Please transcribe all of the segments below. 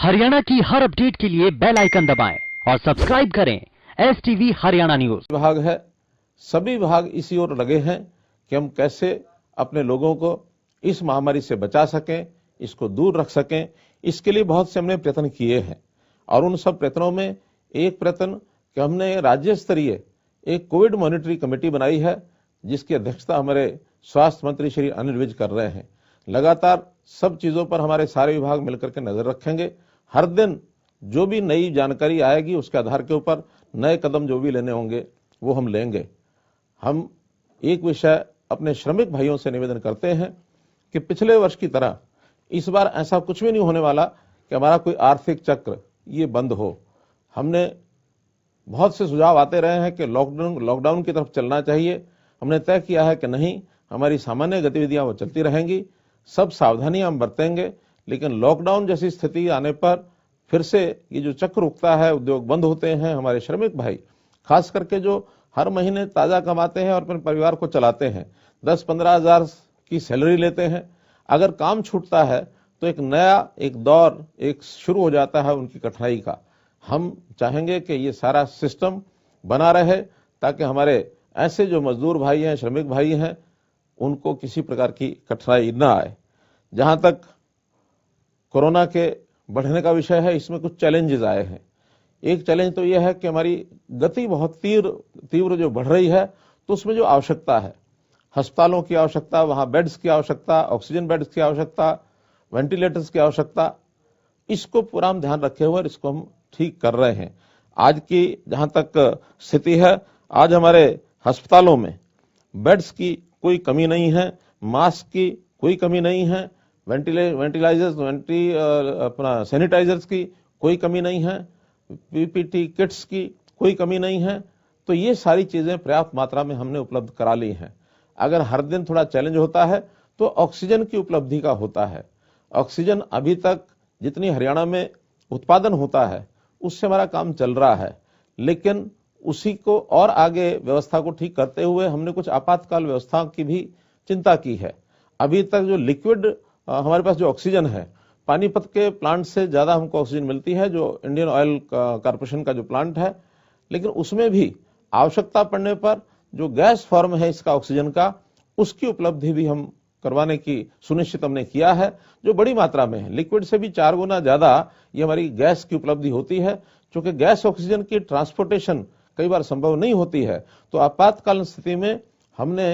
हरियाणा की हर अपडेट के लिए बेल आइकन दबाएं और सब्सक्राइब करें STV हरियाणा न्यूज। विभाग है, सभी विभाग इसी ओर लगे हैं कि हम कैसे अपने लोगों को इस महामारी से बचा सकें, इसको दूर रख सकें। इसके लिए बहुत से हमने प्रयत्न किए हैं और उन सब प्रयत्नों में एक प्रयत्न कि हमने राज्य स्तरीय एक कोविड मॉनिटरिंग कमेटी बनाई है, जिसकी अध्यक्षता हमारे स्वास्थ्य मंत्री श्री अनिल विज कर रहे हैं। लगातार सब चीजों पर हमारे सारे विभाग मिलकर के नजर रखेंगे। हर दिन जो भी नई जानकारी आएगी उसके आधार के ऊपर नए कदम जो भी लेने होंगे वो हम लेंगे। हम एक विषय अपने श्रमिक भाइयों से निवेदन करते हैं कि पिछले वर्ष की तरह इस बार ऐसा कुछ भी नहीं होने वाला कि हमारा कोई आर्थिक चक्र ये बंद हो। हमने बहुत से सुझाव आते रहे हैं कि लॉकडाउन की तरफ चलना चाहिए। हमने तय किया है कि नहीं, हमारी सामान्य गतिविधियां वो चलती रहेंगी, सब सावधानियां हम बरतेंगे, लेकिन लॉकडाउन जैसी स्थिति आने पर फिर से ये जो चक्र उगता है, उद्योग बंद होते हैं। हमारे श्रमिक भाई खास करके जो हर महीने ताजा कमाते हैं और अपने परिवार को चलाते हैं, 10-15 हजार की सैलरी लेते हैं, अगर काम छूटता है तो एक नया दौर शुरू हो जाता है उनकी कठिनाई का। हम चाहेंगे कि ये सारा सिस्टम बना रहे ताकि हमारे ऐसे जो मजदूर भाई हैं, श्रमिक भाई हैं, उनको किसी प्रकार की कठिनाई न आए। जहां तक कोरोना के बढ़ने का विषय है, इसमें कुछ चैलेंजेस आए हैं। एक चैलेंज तो यह है कि हमारी गति बहुत तीव्र जो बढ़ रही है, तो उसमें जो आवश्यकता है, अस्पतालों की आवश्यकता, वहां बेड्स की आवश्यकता, ऑक्सीजन बेड्स की आवश्यकता, वेंटिलेटर्स की आवश्यकता, इसको पूरा हम ध्यान रखे हुए इसको हम ठीक कर रहे हैं। आज की जहां तक स्थिति है, आज हमारे अस्पतालों में बेड्स की कोई कमी नहीं है, मास्क की कोई कमी नहीं है, अपना सैनिटाइजर्स की कोई कमी नहीं है, पीपीटी किट्स की कोई कमी नहीं है। तो ये सारी चीजें पर्याप्त मात्रा में हमने उपलब्ध करा ली हैं। अगर हर दिन थोड़ा चैलेंज होता है तो ऑक्सीजन की उपलब्धि का होता है। ऑक्सीजन अभी तक जितनी हरियाणा में उत्पादन होता है उससे हमारा काम चल रहा है, लेकिन उसी को और आगे व्यवस्था को ठीक करते हुए हमने कुछ आपातकाल व्यवस्था की भी चिंता की है। अभी तक जो लिक्विड हमारे पास जो ऑक्सीजन है, पानीपत के प्लांट से ज्यादा हमको ऑक्सीजन मिलती है, जो इंडियन ऑयल कॉर्पोरेशन का जो प्लांट है, लेकिन उसमें भी आवश्यकता पड़ने पर जो गैस फॉर्म है इसका ऑक्सीजन का, उसकी उपलब्धि भी हम करवाने की सुनिश्चित हमने किया है, जो बड़ी मात्रा में है। लिक्विड से भी 4 गुना ज्यादा ये हमारी गैस की उपलब्धि होती है। चूंकि गैस ऑक्सीजन की ट्रांसपोर्टेशन कई बार संभव नहीं होती है, तो आपातकालीन स्थिति में हमने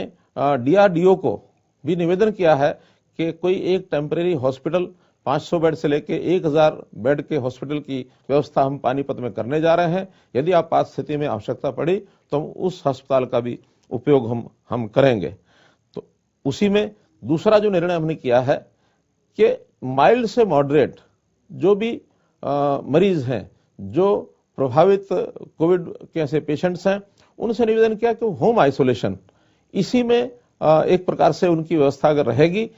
DRDO को भी निवेदन किया है कि कोई एक टेम्परेरी हॉस्पिटल 500 बेड से लेके 1000 बेड के हॉस्पिटल की व्यवस्था हम पानीपत में करने जा रहे हैं। यदि आपात स्थिति में आवश्यकता पड़ी तो हम उस अस्पताल का भी उपयोग हम करेंगे। तो उसी में दूसरा जो निर्णय हमने किया है कि माइल्ड से मॉडरेट जो भी मरीज हैं, जो प्रभावित कोविड के ऐसे पेशेंट्स हैं, उनसे निवेदन किया कि होम आइसोलेशन, इसी में एक प्रकार से उनकी व्यवस्था अगर रहेगी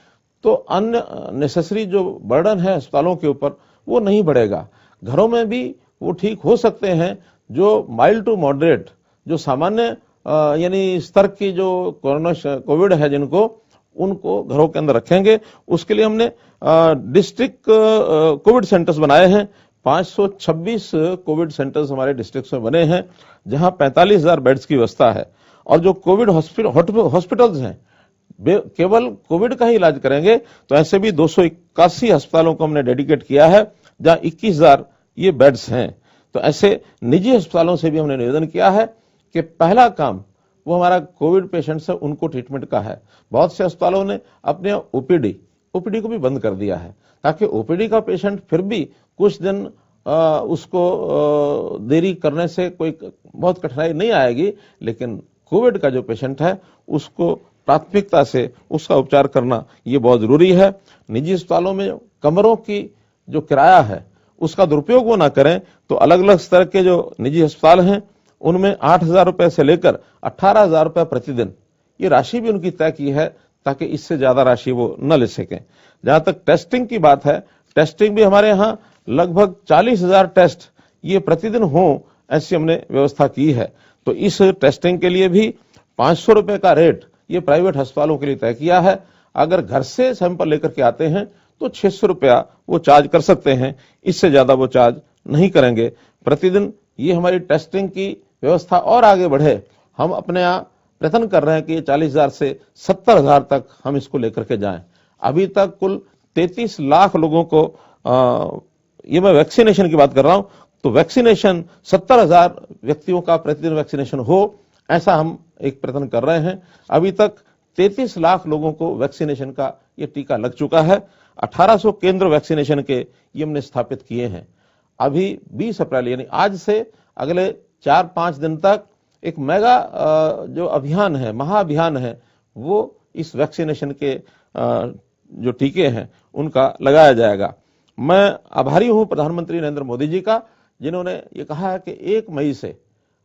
तो अन्य नेसेसरी जो बर्डन है अस्पतालों के ऊपर वो नहीं बढ़ेगा। घरों में भी वो ठीक हो सकते हैं। जो माइल्ड टू मॉडरेट, जो सामान्य यानी स्तर की जो कोविड है जिनको, उनको घरों के अंदर रखेंगे। उसके लिए हमने डिस्ट्रिक्ट कोविड सेंटर्स बनाए हैं। 526 कोविड सेंटर्स हमारे डिस्ट्रिक्ट में बने हैं, जहां 45,000 बेड्स की व्यवस्था है। और जो कोविड हॉस्पिटल्स हैं, केवल कोविड का ही इलाज करेंगे, तो ऐसे भी 281 अस्पतालों को हमने डेडिकेट किया है, जहां 21,000 ये बेड्स हैं। तो ऐसे निजी अस्पतालों से भी हमने निवेदन किया है कि पहला काम वो हमारा कोविड पेशेंट्स है उनको ट्रीटमेंट का है। बहुत से अस्पतालों ने अपने ओपीडी को भी बंद कर दिया है, ताकि ओपीडी का पेशेंट फिर भी कुछ दिन उसको देरी करने से कोई बहुत कठिनाई नहीं आएगी, लेकिन कोविड का जो पेशेंट है उसको प्राथमिकता से उसका उपचार करना ये बहुत जरूरी है। निजी अस्पतालों में कमरों की जो किराया है उसका दुरुपयोग वो ना करें। तो अलग अलग स्तर के जो निजी अस्पताल हैं उनमें 8,000 रुपए से लेकर 18,000 रुपए प्रतिदिन ये राशि भी उनकी तय की है, ताकि इससे ज्यादा राशि वो न ले सकें। जहां तक टेस्टिंग की बात है, टेस्टिंग भी हमारे यहाँ लगभग 40,000 टेस्ट ये प्रतिदिन हो, ऐसी हमने व्यवस्था की है। तो इस टेस्टिंग के लिए भी 500 रुपए का रेट ये प्राइवेट अस्पतालों के लिए तय किया है। अगर घर से सैंपल लेकर के आते हैं तो 600 रुपया वो चार्ज कर सकते हैं, इससे ज्यादा वो चार्ज नहीं करेंगे। प्रतिदिन ये हमारी टेस्टिंग की व्यवस्था और आगे बढ़े। हम अपने यहाँ प्रयत्न कर रहे हैं कि 40,000 से 70,000 तक हम इसको लेकर के जाएं। अभी तक कुल 33 लाख लोगों को ये मैं वैक्सीनेशन की बात कर रहा हूं, तो वैक्सीनेशन 70,000 व्यक्तियों का प्रतिदिन वैक्सीनेशन हो, ऐसा हम एक प्रयत्न कर रहे हैं। अभी तक 33 लाख लोगों को वैक्सीनेशन का ये टीका लग चुका है। 1800 केंद्र वैक्सीनेशन के ये हमने स्थापित किए हैं। अभी 20 अप्रैल यानी आज से अगले 4-5 दिन तक एक मेगा जो अभियान है, महाअभियान है, वो इस वैक्सीनेशन के जो टीके हैं उनका लगाया जाएगा। मैं आभारी हूं प्रधानमंत्री नरेंद्र मोदी जी का, जिन्होंने ये कहा है कि 1 मई से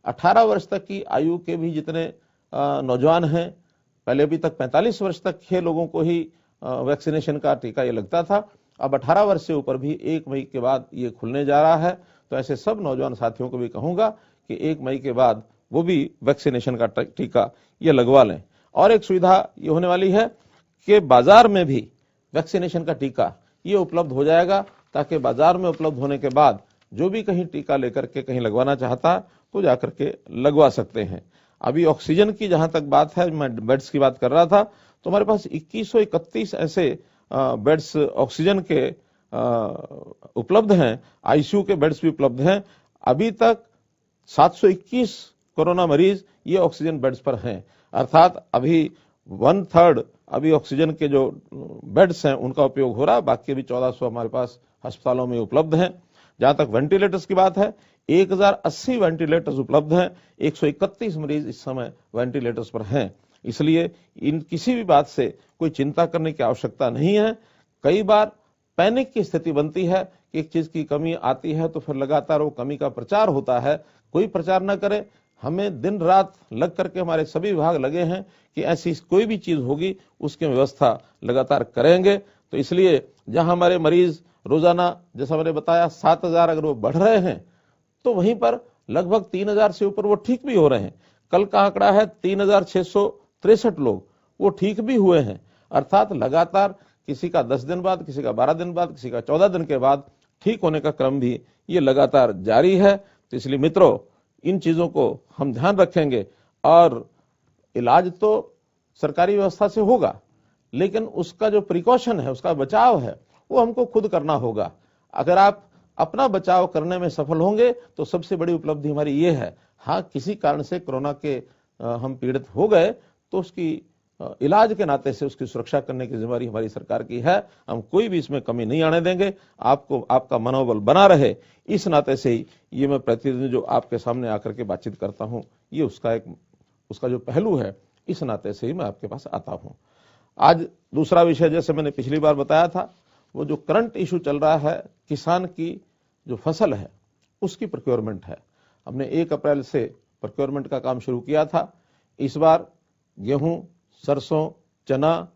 18 वर्ष तक की आयु के भी जितने नौजवान हैं, पहले अभी तक 45 वर्ष तक के लोगों को ही वैक्सीनेशन का टीका ये लगता था, अब 18 वर्ष से ऊपर भी 1 मई के बाद ये खुलने जा रहा है। तो ऐसे सब नौजवान साथियों को भी कहूंगा कि 1 मई के बाद वो भी वैक्सीनेशन का टीका ये लगवा लें। और एक सुविधा ये होने वाली है कि बाजार में भी वैक्सीनेशन का टीका ये उपलब्ध हो जाएगा, ताकि बाजार में उपलब्ध होने के बाद जो भी कहीं टीका लेकर के कहीं लगवाना चाहता तो जाकर के लगवा सकते हैं। अभी ऑक्सीजन की जहां तक बात है, मैं बेड्स की बात कर रहा था, तो हमारे पास 2131 ऐसे बेड्स ऑक्सीजन के उपलब्ध हैं, आईसीयू के बेड्स भी उपलब्ध हैं। अभी तक 721 कोरोना मरीज ये ऑक्सीजन बेड्स पर हैं, अर्थात अभी 1/3 अभी ऑक्सीजन के जो बेड्स हैं उनका उपयोग हो रहा, बाकी अभी 1400 हमारे पास अस्पतालों में उपलब्ध हैं। जहां तक वेंटिलेटर्स की बात है, 1080 वेंटिलेटर्स उपलब्ध हैं, 131 मरीज इस समय वेंटिलेटर्स पर हैं। इसलिए इन किसी भी बात से कोई चिंता करने की आवश्यकता नहीं है। कई बार पैनिक की स्थिति बनती है कि एक चीज की कमी आती है तो फिर लगातार वो कमी का प्रचार होता है। कोई प्रचार न करे, हमें दिन रात लग करके हमारे सभी विभाग लगे हैं कि ऐसी कोई भी चीज होगी उसकी व्यवस्था लगातार करेंगे। तो इसलिए जहां हमारे मरीज रोजाना, जैसा मैंने बताया, 7,000 अगर वो बढ़ रहे हैं, तो वहीं पर लगभग 3,000 से ऊपर वो ठीक भी हो रहे हैं। कल का आंकड़ा है 3,663 लोग वो ठीक भी हुए हैं। अर्थात लगातार किसी का 10 दिन बाद, किसी का 12 दिन बाद, किसी का 14 दिन के बाद ठीक होने का क्रम भी ये लगातार जारी है। तो इसलिए मित्रों, इन चीजों को हम ध्यान रखेंगे और इलाज तो सरकारी व्यवस्था से होगा, लेकिन उसका जो प्रिकॉशन है, उसका बचाव है, वो हमको खुद करना होगा। अगर आप अपना बचाव करने में सफल होंगे तो सबसे बड़ी उपलब्धि हमारी ये है। हाँ, किसी कारण से कोरोना के हम पीड़ित हो गए तो उसकी इलाज के नाते से उसकी सुरक्षा करने की जिम्मेदारी हमारी सरकार की है। हम कोई भी इसमें कमी नहीं आने देंगे। आपको आपका मनोबल बना रहे, इस नाते से ही ये मैं प्रतिदिन जो आपके सामने आकर के बातचीत करता हूं, ये उसका जो पहलू है, इस नाते से ही मैं आपके पास आता हूं। आज दूसरा विषय, जैसे मैंने पिछली बार बताया था, वो जो करंट इशू चल रहा है, किसान की जो फसल है उसकी प्रोक्योरमेंट है। हमने 1 अप्रैल से प्रोक्योरमेंट का काम शुरू किया था। इस बार गेहूं, सरसों, चना,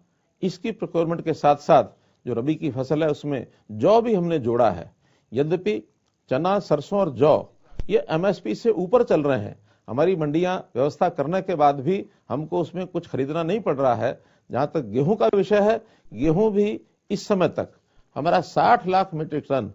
इसकी प्रोक्योरमेंट के साथ साथ जो रबी की फसल है उसमें जौ भी हमने जोड़ा है। यद्यपि चना, सरसों और जौ ये एमएसपी से ऊपर चल रहे हैं, हमारी मंडियां व्यवस्था करने के बाद भी हमको उसमें कुछ खरीदना नहीं पड़ रहा है। जहां तक गेहूं का विषय है, गेहूं भी इस समय तक हमारा 60 लाख मीट्रिक टन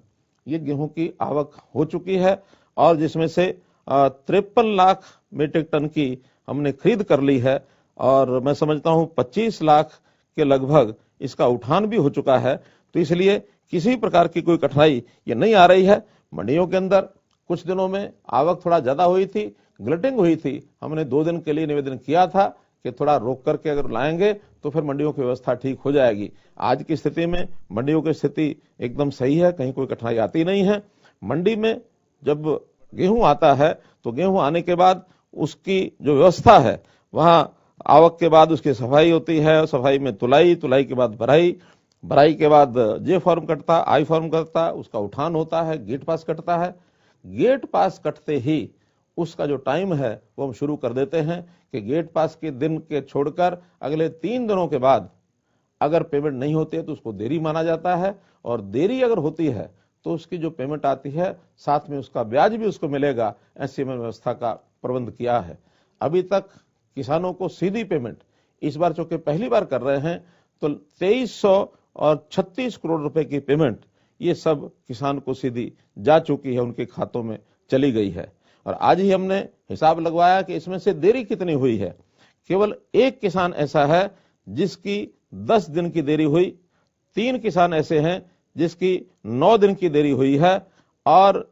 ये गेहूं की आवक हो चुकी है, और जिसमें से 53 लाख मीट्रिक टन की हमने खरीद कर ली है, और मैं समझता हूं 25 लाख के लगभग इसका उठान भी हो चुका है। तो इसलिए किसी प्रकार की कोई कठिनाई ये नहीं आ रही है। मंडियों के अंदर कुछ दिनों में आवक थोड़ा ज्यादा हुई थी, ग्लिटिंग हुई थी। हमने 2 दिन के लिए निवेदन किया था कि थोड़ा रोक करके अगर लाएंगे तो फिर मंडियों की व्यवस्था ठीक हो जाएगी। आज की स्थिति में मंडियों की स्थिति एकदम सही है, कहीं कोई कठिनाई आती नहीं है। मंडी में जब गेहूं आता है तो गेहूं आने के बाद उसकी जो व्यवस्था है, वहां आवक के बाद उसकी सफाई होती है, सफाई में तुलाई, तुलाई के बाद भराई, भराई के बाद जे फॉर्म कटता, आई फॉर्म कटता, उसका उठान होता है, गेट पास कटता है। गेट पास कटते ही उसका जो टाइम है वो हम शुरू कर देते हैं कि गेट पास के दिन के छोड़कर अगले 3 दिनों के बाद अगर पेमेंट नहीं होती है तो उसको देरी माना जाता है, और देरी अगर होती है तो उसकी जो पेमेंट आती है साथ में उसका ब्याज भी उसको मिलेगा। ऐसी हमने व्यवस्था का प्रबंध किया है। अभी तक किसानों को सीधी पेमेंट, इस बार चूंकि पहली बार कर रहे हैं, तो और 36 करोड़ रुपए की पेमेंट ये सब किसान को सीधी जा चुकी है, उनके खातों में चली गई है। और आज ही हमने हिसाब लगवाया कि इसमें से देरी कितनी हुई है। केवल एक किसान ऐसा है जिसकी 10 दिन की देरी हुई, 3 किसान ऐसे हैं जिसकी 9 दिन की देरी हुई है, और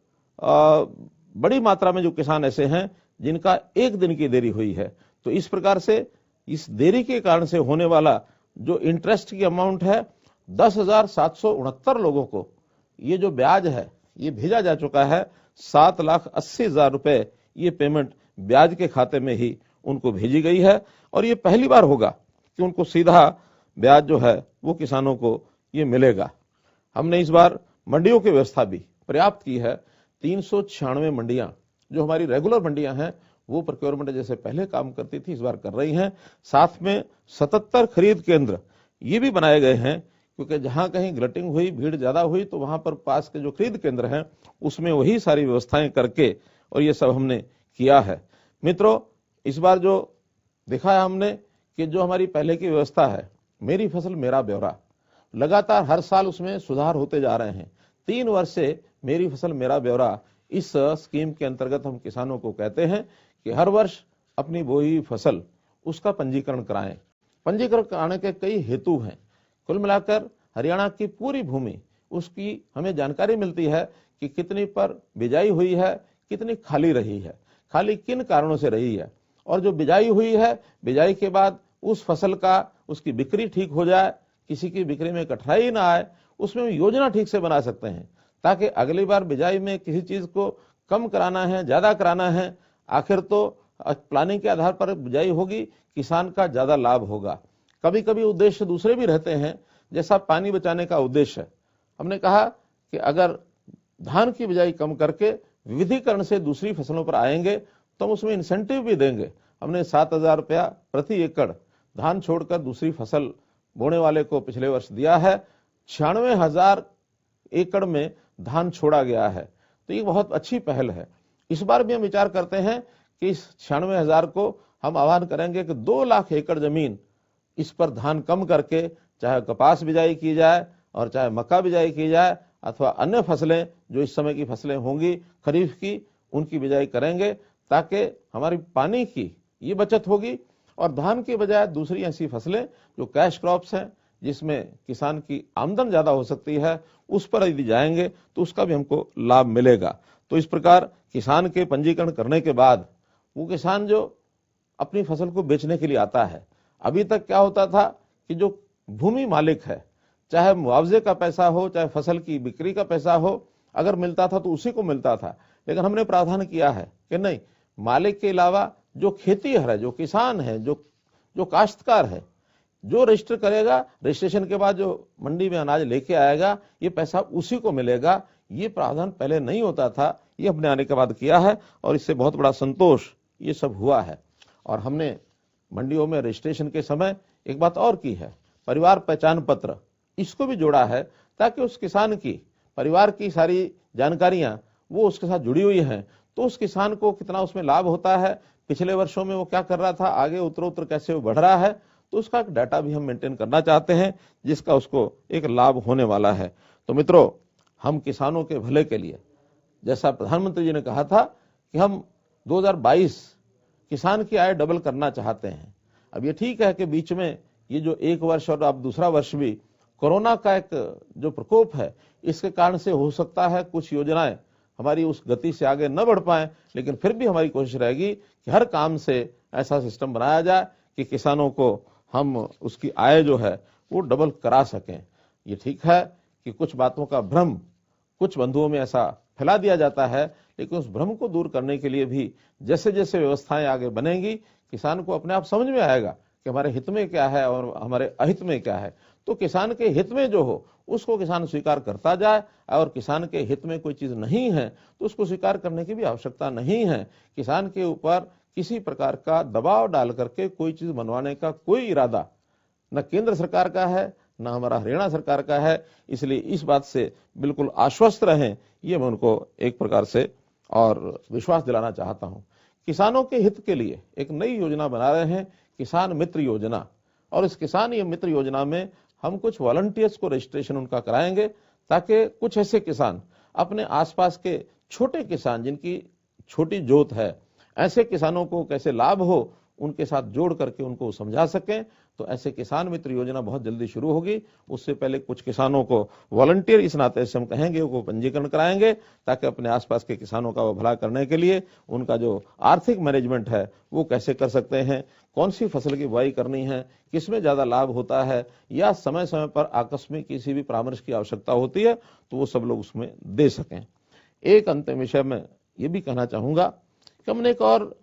बड़ी मात्रा में जो किसान ऐसे हैं जिनका 1 दिन की देरी हुई है। तो इस प्रकार से इस देरी के कारण से होने वाला जो इंटरेस्ट की अमाउंट है, 10,769 लोगों को ये जो ब्याज है ये भेजा जा चुका है। 7,80,000 रुपए ये पेमेंट ब्याज के खाते में ही उनको भेजी गई है, और ये पहली बार होगा कि उनको सीधा ब्याज जो है वो किसानों को ये मिलेगा। हमने इस बार मंडियों की व्यवस्था भी पर्याप्त की है। 396 मंडियां जो हमारी रेगुलर मंडियां हैं वो प्रोक्योरमेंट जैसे पहले काम करती थी इस बार कर रही हैं। साथ में 77 खरीद केंद्र ये भी बनाए गए हैं, क्योंकि जहां कहीं ग्लटिंग हुई, भीड़ ज्यादा हुई, तो वहां पर पास के जो खरीद केंद्र हैं उसमें वही सारी व्यवस्थाएं करके और ये सब हमने किया है। मित्रों, इस बार जो देखा है हमने कि जो हमारी पहले की व्यवस्था है, मेरी फसल मेरा ब्यौरा, लगातार हर साल उसमें सुधार होते जा रहे हैं। 3 वर्ष से मेरी फसल मेरा ब्यौरा इस स्कीम के अंतर्गत हम किसानों को कहते हैं कि हर वर्ष अपनी बोई हुई फसल उसका पंजीकरण कराएं। पंजीकरण कराने के कई हेतु हैं। कुल मिलाकर हरियाणा की पूरी भूमि उसकी हमें जानकारी मिलती है कि कितनी पर बिजाई हुई है, कितनी खाली रही है, खाली किन कारणों से रही है, और जो बिजाई हुई है, बिजाई के बाद उस फसल का उसकी बिक्री ठीक हो जाए, किसी की बिक्री में कठिनाई ना आए, उसमें हम योजना ठीक से बना सकते हैं, ताकि अगली बार बिजाई में किसी चीज को कम कराना है, ज्यादा कराना है, आखिर तो प्लानिंग के आधार पर बिजाई होगी, किसान का ज्यादा लाभ होगा। कभी कभी उद्देश्य दूसरे भी रहते हैं, जैसा पानी बचाने का उद्देश्य है। हमने कहा कि अगर धान की बिजाई कम करके विविधीकरण से दूसरी फसलों पर आएंगे तो हम उसमें इंसेंटिव भी देंगे। हमने 7,000 रुपया प्रति एकड़ धान छोड़कर दूसरी फसल बोने वाले को पिछले वर्ष दिया है। 96,000 एकड़ में धान छोड़ा गया है, तो ये बहुत अच्छी पहल है। इस बार भी हम विचार करते हैं कि इस 96,000 को हम आह्वान करेंगे कि 2 लाख एकड़ जमीन इस पर धान कम करके चाहे कपास बिजाई की जाए और चाहे मक्का बिजाई की जाए, अथवा अन्य फसलें जो इस समय की फसलें होंगी खरीफ की, उनकी बिजाई करेंगे, ताकि हमारी पानी की ये बचत होगी। और धान के बजाय दूसरी ऐसी फसलें जो कैश क्रॉप्स हैं, जिसमें किसान की आमदन ज्यादा हो सकती है, उस पर यदि जाएंगे तो उसका भी हमको लाभ मिलेगा। तो इस प्रकार किसान के पंजीकरण करने के बाद वो किसान जो अपनी फसल को बेचने के लिए आता है, अभी तक क्या होता था कि जो भूमि मालिक है, चाहे मुआवजे का पैसा हो, चाहे फसल की बिक्री का पैसा हो, अगर मिलता था तो उसी को मिलता था। लेकिन हमने प्रावधान किया है कि नहीं, मालिक के अलावा जो खेतीहर है, जो किसान है, जो काश्तकार है, जो रजिस्टर करेगा, रजिस्ट्रेशन के बाद जो मंडी में अनाज लेके आएगा, ये पैसा उसी को मिलेगा। ये प्रावधान पहले नहीं होता था, ये हमने आने के बाद किया है, और इससे बहुत बड़ा संतोष ये सब हुआ है। और हमने मंडियों में रजिस्ट्रेशन के समय एक बात और की है, परिवार पहचान पत्र, इसको भी जोड़ा है, ताकि उस किसान की परिवार की सारी जानकारियां वो उसके साथ जुड़ी हुई हैं, तो उस किसान को कितना उसमें लाभ होता है, पिछले वर्षों में वो क्या कर रहा था, आगे उत्तरोत्तर कैसे वो बढ़ रहा है, तो उसका एक डाटा भी हम मेंटेन करना चाहते हैं, जिसका उसको एक लाभ होने वाला है। तो मित्रों, हम किसानों के भले के लिए, जैसा प्रधानमंत्री जी ने कहा था कि हम 2022 किसान की आय डबल करना चाहते हैं। अब ये ठीक है कि बीच में ये जो 1 वर्ष और अब दूसरा वर्ष भी कोरोना का एक जो प्रकोप है, इसके कारण से हो सकता है कुछ योजनाएं हमारी उस गति से आगे न बढ़ पाए, लेकिन फिर भी हमारी कोशिश रहेगी कि हर काम से ऐसा सिस्टम बनाया जाए कि किसानों को हम उसकी आय जो है वो डबल करा सकें। ये ठीक है कि कुछ बातों का भ्रम कुछ बंधुओं में ऐसा फैला दिया जाता है, लेकिन उस भ्रम को दूर करने के लिए भी जैसे जैसे व्यवस्थाएं आगे बनेंगी, किसान को अपने आप समझ में आएगा कि हमारे हित में क्या है और हमारे अहित में क्या है। तो किसान के हित में जो हो उसको किसान स्वीकार करता जाए, और किसान के हित में कोई चीज नहीं है तो उसको स्वीकार करने की भी आवश्यकता नहीं है। किसान के ऊपर किसी प्रकार का दबाव डाल करके कोई चीज बनवाने का कोई इरादा न केंद्र सरकार का है, न हमारा हरियाणा सरकार का है। इसलिए इस बात से बिल्कुल आश्वस्त रहें, ये मैं उनको एक प्रकार से और विश्वास दिलाना चाहता हूं। किसानों के हित के लिए एक नई योजना बना रहे हैं, किसान मित्र योजना। और इस किसान मित्र योजना में हम कुछ वॉलंटियर्स को रजिस्ट्रेशन उनका कराएंगे, ताकि कुछ ऐसे किसान अपने आसपास के छोटे किसान जिनकी छोटी जोत है, ऐसे किसानों को कैसे लाभ हो उनके साथ जोड़ करके उनको समझा सकें। तो ऐसे किसान मित्र योजना बहुत जल्दी शुरू होगी। उससे पहले कुछ किसानों को वॉलंटियर इस नाते से हम कहेंगे वो पंजीकरण कराएंगे, ताकि अपने आसपास के किसानों का वो भला करने के लिए उनका जो आर्थिक मैनेजमेंट है वो कैसे कर सकते हैं, कौन सी फसल की बुआई करनी है, किसमें ज्यादा लाभ होता है, या समय समय पर आकस्मिक किसी भी परामर्श की आवश्यकता होती है तो वो सब लोग उसमें दे सकें। एक अंतिम विषय में ये भी कहना चाहूंगा कि हमने एक और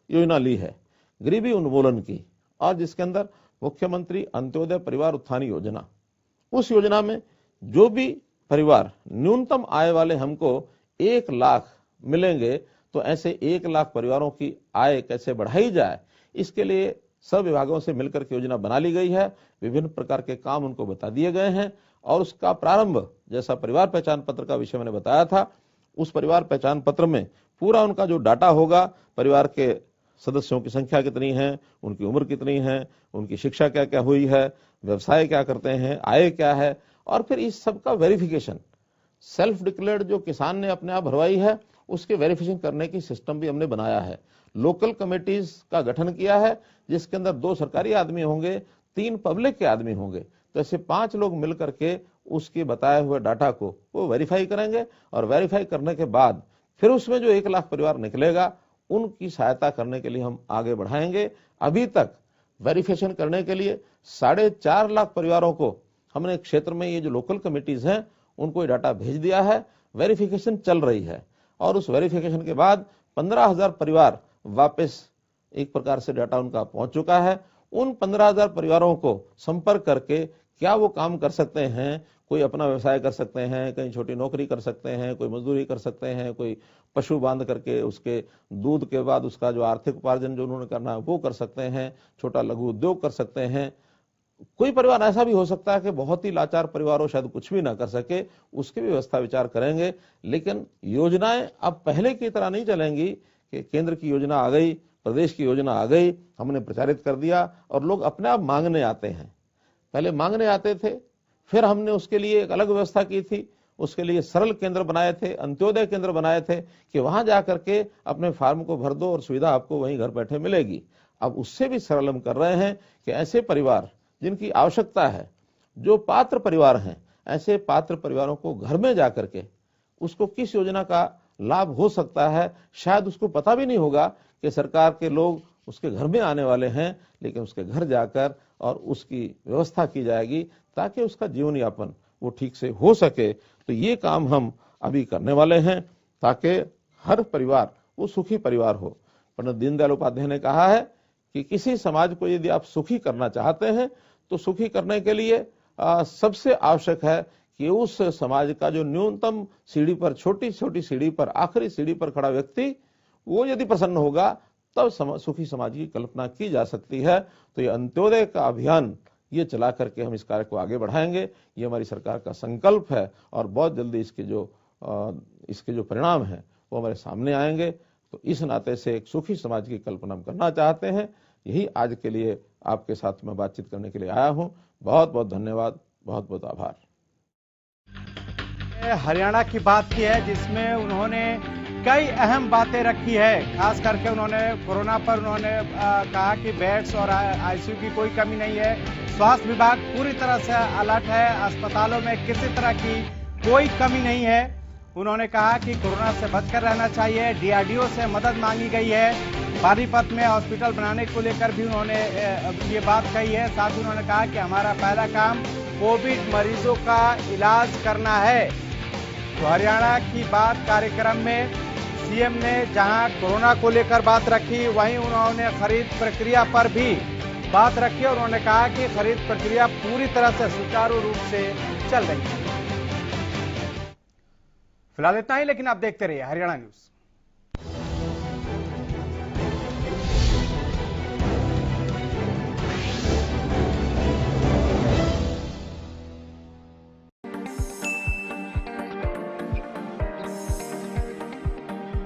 योजना ली है गरीबी उन्मूलन की, और जिसके अंदर मुख्यमंत्री अंत्योदय परिवार उत्थान योजना। उस योजना में जो भी परिवार न्यूनतम आय वाले हमको 1 लाख मिलेंगे, तो ऐसे 1 लाख परिवारों की आय कैसे बढ़ाई जाए, इसके लिए सब विभागों से मिलकर के योजना बना ली गई है। विभिन्न प्रकार के काम उनको बता दिए गए हैं, और उसका प्रारंभ जैसा परिवार पहचान पत्र का विषय मैंने बताया था, उस परिवार पहचान पत्र में पूरा उनका जो डाटा होगा, परिवार के सदस्यों की संख्या कितनी है, उनकी उम्र कितनी है, उनकी शिक्षा क्या क्या हुई है, व्यवसाय क्या करते हैं, आय क्या है, और फिर इस सब का वेरिफिकेशन सेल्फ डिक्लेयर्ड जो किसान ने अपने आप भरवाई है उसके वेरिफिकेशन करने की सिस्टम भी हमने बनाया है। लोकल कमेटीज का गठन किया है, जिसके अंदर 2 सरकारी आदमी होंगे, 3 पब्लिक के आदमी होंगे। तो ऐसे 5 लोग मिलकर के उसके बताए हुए डाटा को वो वेरीफाई करेंगे, और वेरीफाई करने के बाद फिर उसमें जो 1 लाख परिवार निकलेगा उनकी सहायता करने के लिए हम आगे बढ़ाएंगे। अभी तक वेरिफिकेशन करने के लिए 4.5 लाख परिवारों को हमने क्षेत्र में ये जो लोकल कमेटीज हैं उनको ये डाटा भेज दिया है। वेरिफिकेशन चल रही है, और उस वेरिफिकेशन के बाद 15,000 परिवार वापस एक प्रकार से डाटा उनका पहुंच चुका है। उन 15,000 परिवारों को संपर्क करके क्या वो काम कर सकते हैं, कोई अपना व्यवसाय कर सकते हैं, कहीं छोटी नौकरी कर सकते हैं, कोई मजदूरी कर सकते हैं, कोई पशु बांध करके उसके दूध के बाद उसका जो आर्थिक उपार्जन जो उन्होंने करना है वो कर सकते हैं, छोटा लघु उद्योग कर सकते हैं। कोई परिवार ऐसा भी हो सकता है कि बहुत ही लाचार परिवार हो, शायद कुछ भी ना कर सके, उसकी भी व्यवस्था विचार करेंगे। लेकिन योजनाएं अब पहले की तरह नहीं चलेंगी कि केंद्र की योजना आ गई, प्रदेश की योजना आ गई, हमने प्रचारित कर दिया और लोग अपने आप मांगने आते हैं। पहले मांगने आते थे, फिर हमने उसके लिए एक अलग व्यवस्था की थी, उसके लिए सरल केंद्र बनाए थे, अंत्योदय केंद्र बनाए थे कि वहां जाकर के अपने फार्म को भर दो और सुविधा आपको वहीं घर बैठे मिलेगी। अब उससे भी सरल हम कर रहे हैं कि ऐसे परिवार जिनकी आवश्यकता है, जो पात्र परिवार हैं, ऐसे पात्र परिवारों को घर में जाकर के उसको किस योजना का लाभ हो सकता है, शायद उसको पता भी नहीं होगा कि सरकार के लोग उसके घर में आने वाले हैं, लेकिन उसके घर जाकर और उसकी व्यवस्था की जाएगी ताकि उसका जीवन यापन वो ठीक से हो सके। तो ये काम हम अभी करने वाले हैं ताकि हर परिवार वो सुखी परिवार हो। पंडित दीनदयाल उपाध्याय ने कहा है कि किसी समाज को यदि आप सुखी करना चाहते हैं तो सुखी करने के लिए सबसे आवश्यक है कि उस समाज का जो न्यूनतम सीढ़ी पर, छोटी छोटी सीढ़ी पर, आखिरी सीढ़ी पर खड़ा व्यक्ति वो यदि प्रसन्न होगा तब सुखी समाज की कल्पना की जा सकती है। तो ये अंत्योदय का अभियान ये चला करके हम इस कार्य को आगे बढ़ाएंगे। ये हमारी सरकार का संकल्प है और बहुत जल्दी इसके जो परिणाम हैं वो हमारे सामने आएंगे। तो इस नाते से एक सुखी समाज की कल्पना हम करना चाहते हैं। यही आज के लिए आपके साथ में बातचीत करने के लिए आया हूं। बहुत बहुत धन्यवाद, बहुत बहुत आभार। हरियाणा की बात की है जिसमें उन्होंने कई अहम बातें रखी है। खास करके उन्होंने कोरोना पर कहा कि बेड्स और आईसीयू की कोई कमी नहीं है। स्वास्थ्य विभाग पूरी तरह से अलर्ट है, अस्पतालों में किसी तरह की कोई कमी नहीं है। उन्होंने कहा कि कोरोना से बचकर रहना चाहिए। डीआरडीओ से मदद मांगी गई है। पानीपत में हॉस्पिटल बनाने को लेकर भी उन्होंने ये बात कही है। साथ ही उन्होंने कहा कि हमारा पहला काम कोविड मरीजों का इलाज करना है। तो हरियाणा की बात कार्यक्रम में सीएम ने जहां कोरोना को लेकर बात रखी, वहीं उन्होंने खरीद प्रक्रिया पर भी बात रखी और उन्होंने कहा कि खरीद प्रक्रिया पूरी तरह से सुचारू रूप से चल रही है। फिलहाल इतना ही, लेकिन आप देखते रहिए हरियाणा न्यूज।